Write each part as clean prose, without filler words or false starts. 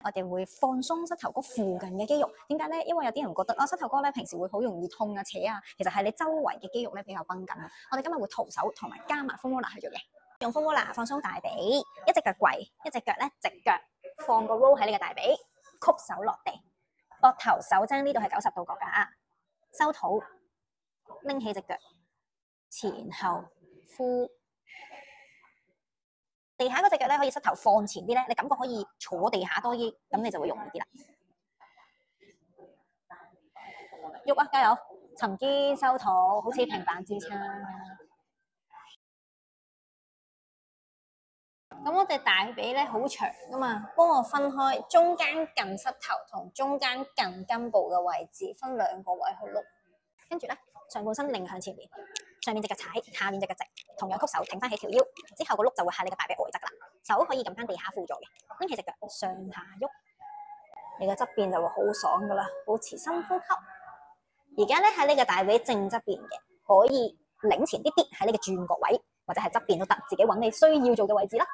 我哋會放鬆膝頭哥附近嘅肌肉。點解咧？因為有啲人覺得膝頭哥咧平時會好容易痛啊、扯啊，其實係你周圍嘅肌肉咧比較繃緊。我哋今日會徒手同埋加埋 foam roller 去做嘅。用 foam roller 放鬆大髀，一隻腳跪，一隻腳咧直腳放個 roll 喺你嘅大髀，曲手落地，膊頭手踭呢度係90度角㗎，收肚，拎起隻腳，前後呼。地下嗰隻腳咧可以膝頭放前啲咧，你感覺可以坐地下多啲，咁你就會容易啲啦。喐啊，加油！沉肩收肚，好似平板支撐。咁我哋大髀咧好長噶嘛，幫我分開中間近膝頭同中間近根部嘅位置，分兩個位去碌。跟住咧，上半身擰向前面，上面隻腳踩，下面隻腳直，同樣曲手挺翻起條腰，之後個碌就會喺你嘅大髀外側噶啦。手可以撳翻地下輔助嘅，拎起隻腳上下喐，你個側邊就會好爽噶啦。保持深呼吸。而家咧喺你嘅大髀正側邊嘅，可以擰前啲啲喺你嘅轉角位，或者係側邊都得，自己揾你需要做嘅位置啦。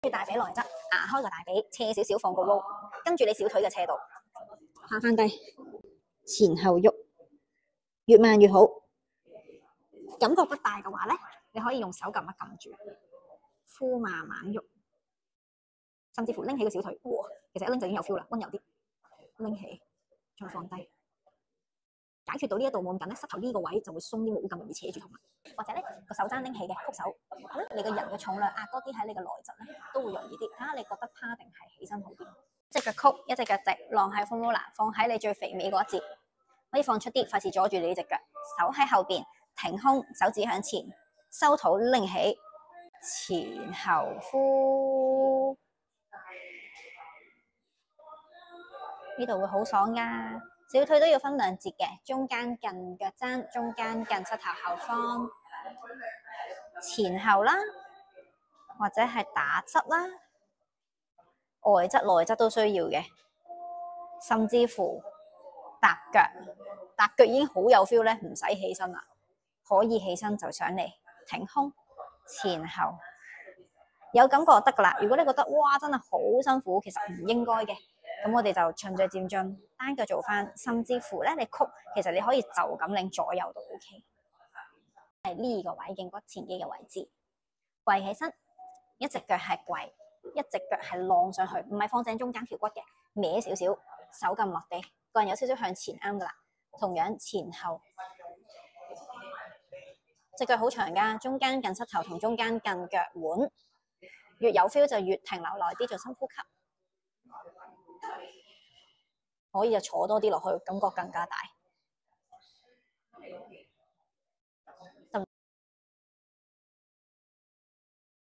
跟住大髀內側，壓開個大髀，斜少少放個 roll， 跟住你小腿嘅斜度，下翻低，前後喐，越慢越好。感覺不大嘅話咧，你可以用手撳一撳住，呼慢慢喐，甚至乎拎起個小腿，哇！其實一拎就已經有 feel 啦，溫柔啲，拎起，再放低，解決到呢一度冇咁緊咧，膝頭呢個位就會鬆啲，冇咁容易扯住痛啦。或者咧個手踭拎起嘅曲手，咁你個人嘅重量壓多啲喺你嘅內側咧，都會容易啲。睇下你覺得趴定係起身好啲。一隻腳曲，一隻腳直，晾喺 foam roller，放喺你最肥美嗰一節，可以放出啲，費事阻住你呢隻腳。手喺後邊。挺胸，手指向前，收肚拎起，前後呼，呢度會好爽噶。小腿都要分兩節嘅，中間近腳踭，中間近膝頭後方，前後啦，或者係打側啦，外側內側都需要嘅，甚至乎踏腳，踏腳已經好有 feel 咧，唔使起身啦。可以起身就上嚟，挺胸，前後有感覺就得噶啦。如果你覺得哇真係好辛苦，其實唔應該嘅，咁我哋就循序漸進，單腳做翻，甚至乎咧你曲，其實你可以就咁擰左右都 OK。係呢個位頸骨前肌嘅位置，跪起身，一隻腳係跪，一隻腳係晾上去，唔係放正中間條骨嘅，歪少少，手撳落地，個人有少少向前啱噶啦。同樣前後。隻腳好長噶，中間近膝頭同中間近腳腕，越有 feel 就越停留耐啲，做深呼吸，可以就坐多啲落去，感覺更加大。